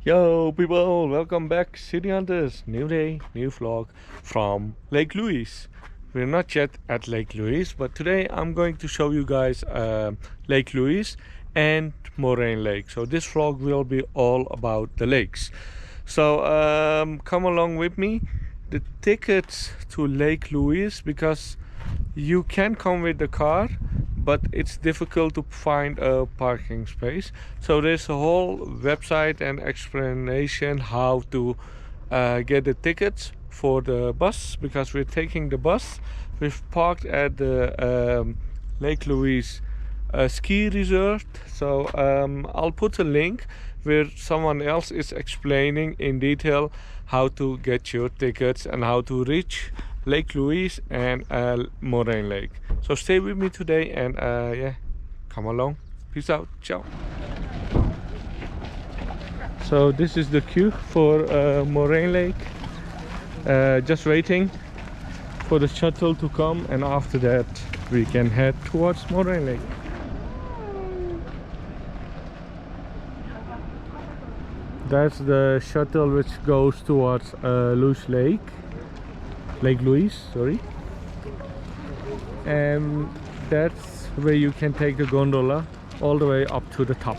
Yo people, welcome back City Hunters. New day, new vlog from Lake Louise. We're not yet at Lake Louise, but today I'm going to show you guys Lake Louise and Moraine Lake. So this vlog will be all about the lakes. So come along with me. The tickets to Lake Louise, because you can come with the car, but it's difficult to find a parking space. So there's a whole website and explanation how to get the tickets for the bus, because we're taking the bus. We've parked at the Lake Louise ski resort. So I'll put a link where someone else is explaining in detail how to get your tickets and how to reach Lake Louise and Moraine Lake. So stay with me today and yeah, come along. Peace out. Ciao. So this is the queue for Moraine Lake. Just waiting for the shuttle to come, and after that we can head towards Moraine Lake. That's the shuttle which goes towards Lake Louise, sorry. And that's where you can take a gondola all the way up to the top.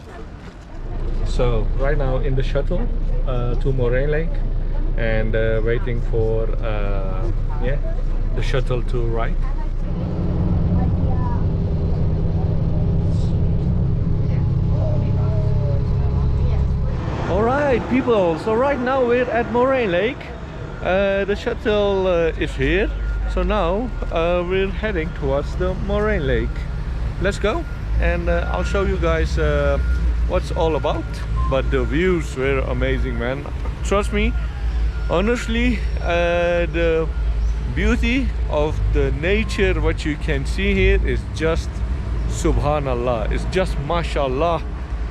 So right now in the shuttle to Moraine Lake, and waiting for yeah, the shuttle to ride. Alright people, so right now we're at Moraine Lake. The shuttle is here, so now we're heading towards the Moraine Lake. Let's go, and I'll show you guys what's all about. But the views were amazing, man. Trust me, honestly, the beauty of the nature, what you can see here, is just subhanallah. It's just mashallah.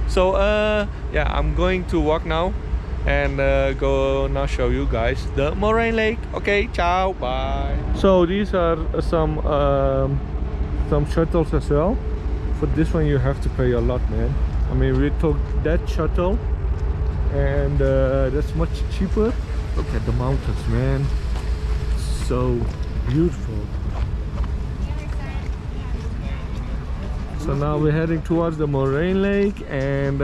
So yeah, I'm going to walk now and go now show you guys the Moraine Lake. Okay, ciao, bye. So these are some shuttles as well. For this one you have to pay a lot, man. I mean, we took that shuttle and that's much cheaper. Look at the mountains, man. So beautiful. So now we're heading towards the Moraine Lake, and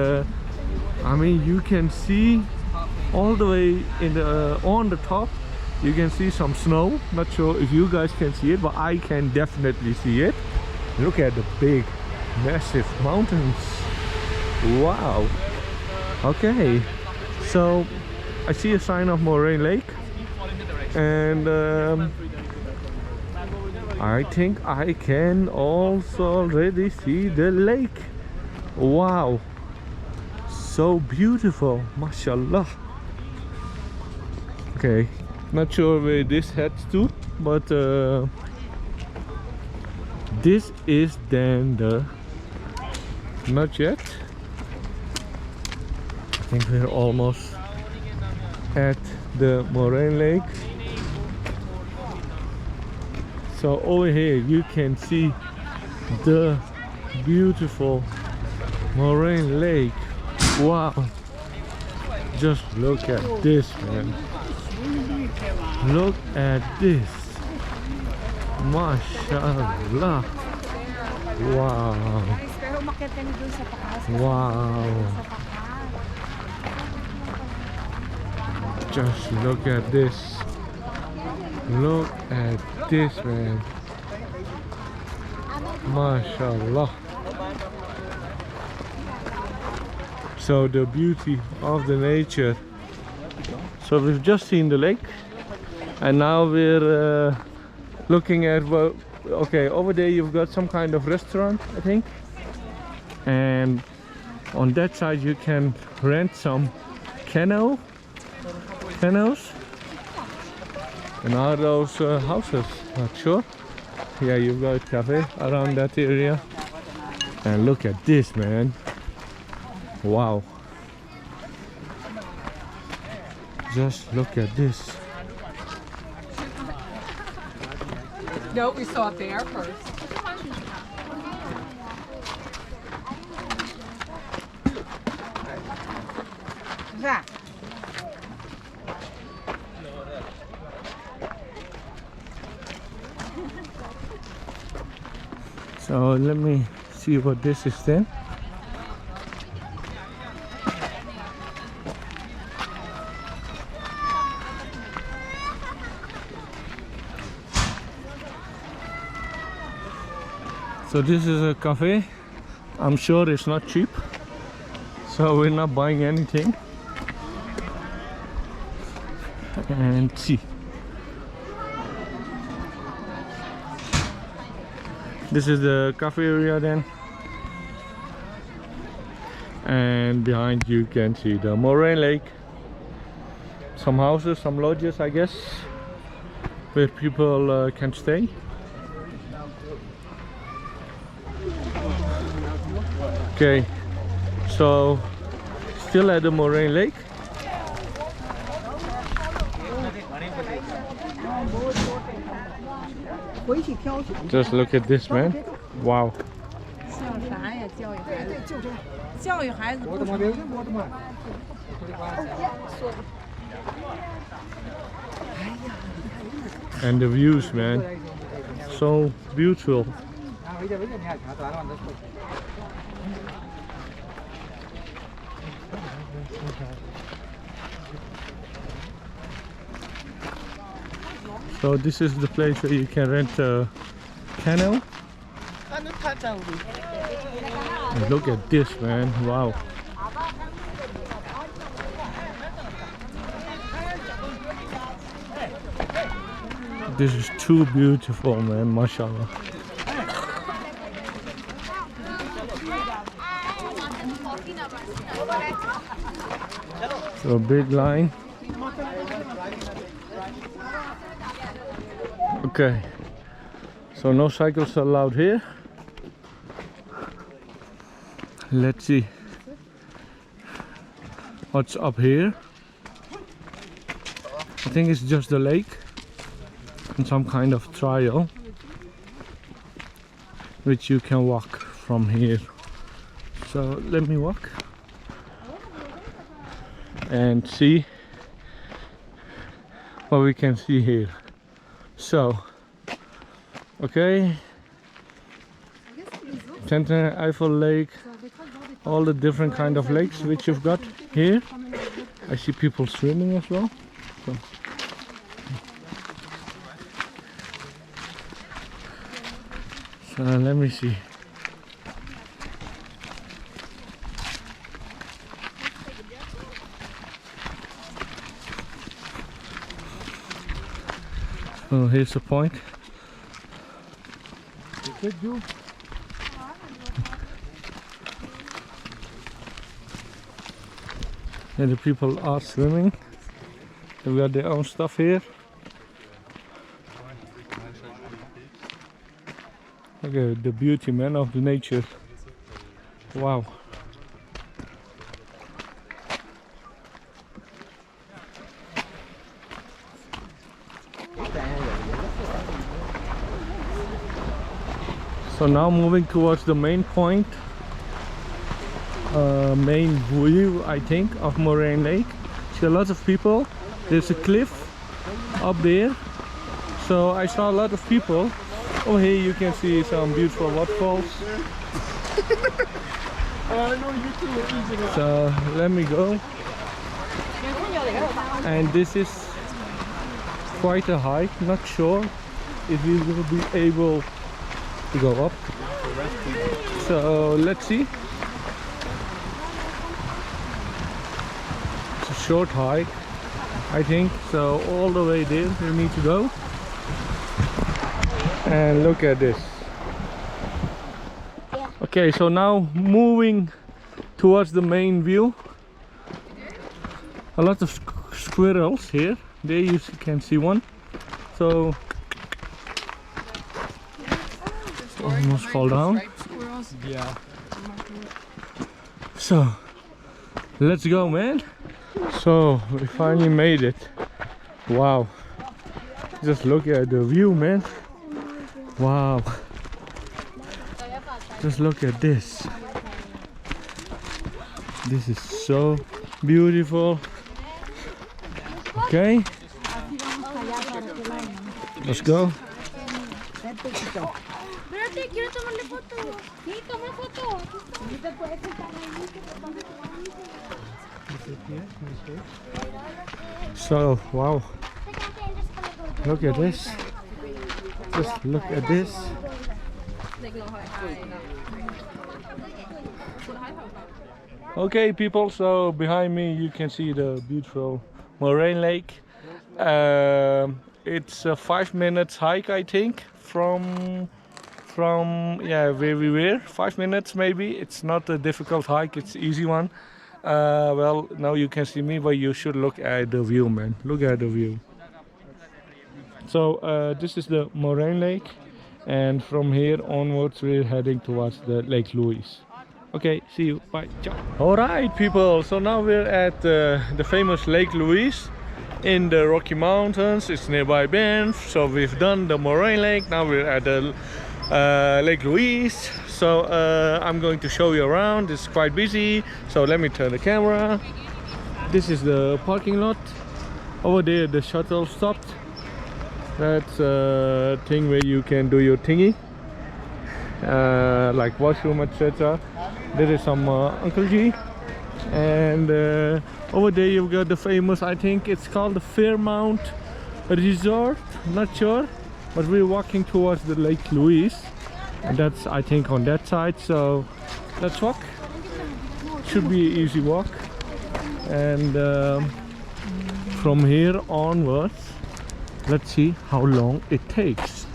I mean, you can see all the way in the on the top. You can see some snow. Not sure if you guys can see it, but I can definitely see it. Look at the big, massive mountains. Wow. Okay, so I see a sign of Moraine Lake, and I think I can also already see the lake. Wow, so beautiful, mashallah. Okay, not sure where this heads to, but this is then the, not yet, I think we're almost at the Moraine Lake. So over here you can see the beautiful Moraine Lake. Wow, just look at this, man. Look at this, mashallah. Wow, wow, just look at this. Look at this, man. Mashallah. So the beauty of the nature. So we've just seen the lake, and now we're looking at, well, okay, over there you've got some kind of restaurant, I think, and on that side you can rent some canoes. And are those houses? Not sure. Yeah, you've got a cafe around that area. And look at this, man. Wow. Just look at this. No, we saw it there first. So let me see what this is then. So this is a cafe. I'm sure it's not cheap, so we're not buying anything. And see, this is the cafe area then, and behind you can see the Moraine Lake, some houses, some lodges I guess, where people can stay. Okay, so still at the Moraine Lake. Just look at this, man. Wow. And the views, man. So beautiful. So this is the place where you can rent a canoe. And look at this, man. Wow. This is too beautiful, man. Mashallah. So big line. Okay, so no cycles allowed here. Let's see what's up here. I think it's just the lake and some kind of trail which you can walk from here. So let me walk and see what we can see here. So, okay, Sentinel Eiffel Lake, all the different kind of lakes which you've got here. I see people swimming as well. So let me see. So here's the point. And the people are swimming. They've got their own stuff here. Look at the beauty, man, of the nature. Wow. So now moving towards the main point, main view I think of Moraine Lake. See a lot of people. There's a cliff up there, so I saw a lot of people. Oh, here you can see some beautiful waterfalls. So let me go. And this is quite a hike. Not sure if we will be able to go up. So let's see. It's a short hike, I think. So all the way there we need to go. And look at this. Okay, so now moving towards the main view. A lot of squirrels here. There you can see one. So almost fall down. Yeah. So let's go, man. So we finally made it. Wow. Just look at the view, man. Wow. Just look at this. This is so beautiful. Okay, let's go. Espérate, quiero tomarle foto. Sí, toma foto. So, wow, look at this. Just look at this. Okay, people, so behind me you can see the beautiful Moraine Lake. It's a 5 minutes hike, I think, from yeah, where we were. 5 minutes maybe. It's not a difficult hike, it's easy one. Well, now you can see me, but you should look at the view, man. Look at the view. So this is the Moraine Lake, and from here onwards we're heading towards the Lake Louise. Okay, see you. Bye. Ciao. All right, people. So now we're at the famous Lake Louise in the Rocky Mountains. It's nearby Banff. So we've done the Moraine Lake. Now we're at the Lake Louise. So I'm going to show you around. It's quite busy. So let me turn the camera. This is the parking lot. Over there, the shuttle stopped. That's a thing where you can do your thingy, like washroom, etc. There is some Uncle G, and over there you've got the famous, I think it's called the Fairmount Resort, not sure, but we're walking towards the Lake Louise, and that's, I think, on that side. So let's walk. Should be an easy walk, and from here onwards let's see how long it takes.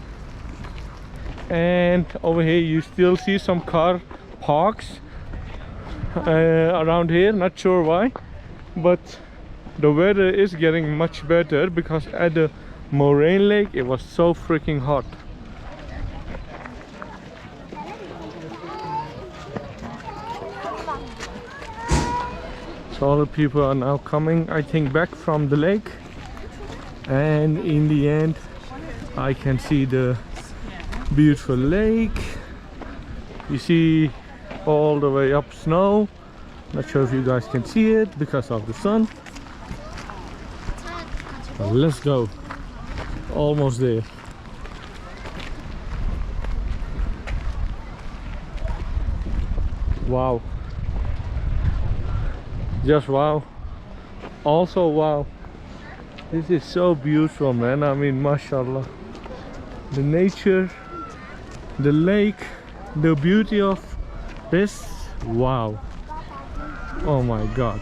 And over here you still see some car parks around here, not sure why, but the weather is getting much better because at the Moraine Lake it was so freaking hot. So all the people are now coming, I think, back from the lake, and in the end I can see the beautiful lake. You see all the way up snow. Not sure if you guys can see it because of the sun. But let's go. Almost there. Wow. Just wow. Also wow. This is so beautiful, man. I mean, mashallah. The nature, the lake, the beauty of this. Wow. Oh my god.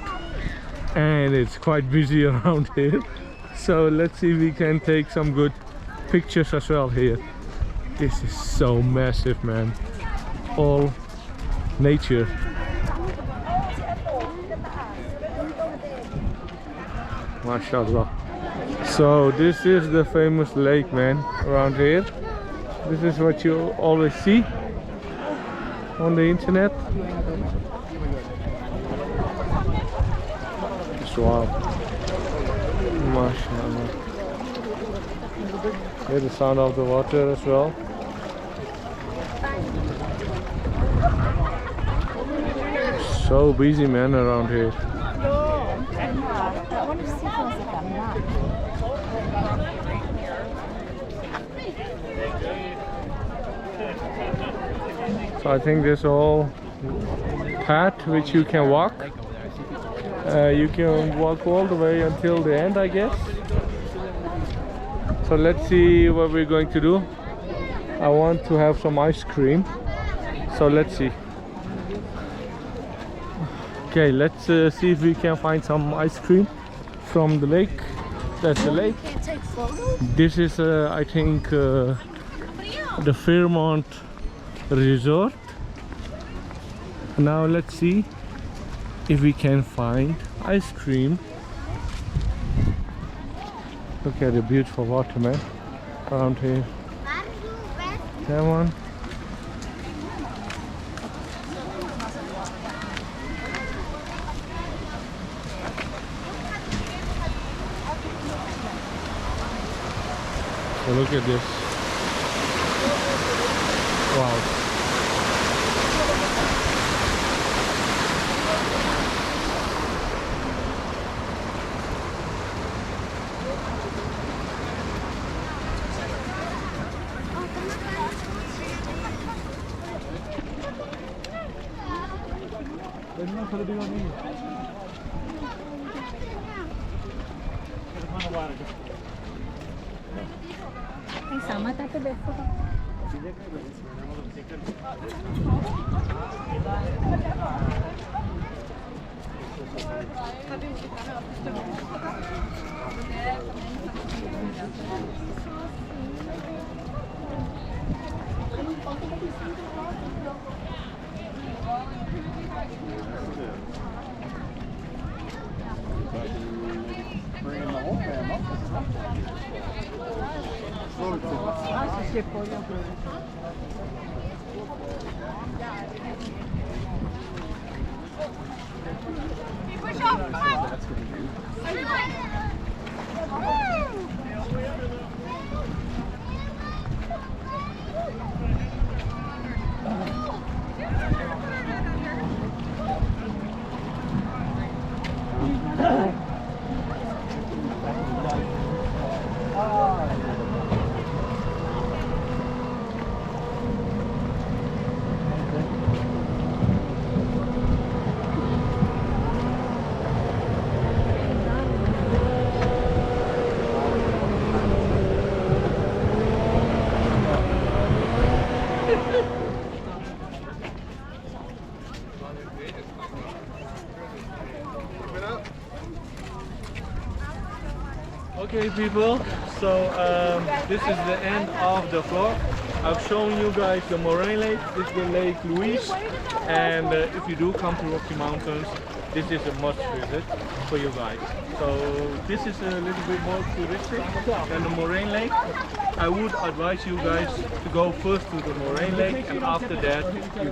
And it's quite busy around here. So let's see if we can take some good pictures as well here. This is so massive, man. All nature. MashaAllah. So this is the famous lake, man, around here. This is what you always see on the internet. Just wow. MashaAllah. Hear the sound of the water as well. So busy, man, around here. So I think there's a whole path which you can walk. You can walk all the way until the end, I guess. So let's see what we're going to do. I want to have some ice cream. So let's see. Okay, let's see if we can find some ice cream from the lake. That's the lake. Can't take photos? This is, I think, the Fairmount Resort. Now let's see if we can find ice cream. Look at the beautiful water, man, around here. Come on. So look at this. Wow. Ay, sama tayo beso. Okay people, so this is the end of the vlog. I've shown you guys the Moraine Lake, this is the Lake Louise, and if you do come to Rocky Mountains, this is a must visit for you guys. So this is a little bit more touristic than the Moraine Lake. I would advise you guys to go first to the Moraine Lake, and after that you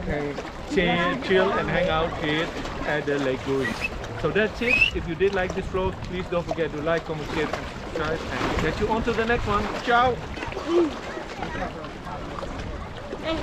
can chill and hang out here at the Lake Louise. So that's it. If you did like this vlog, please don't forget to like, comment, share and subscribe, and we'll catch you on to the next one. Ciao! Hey,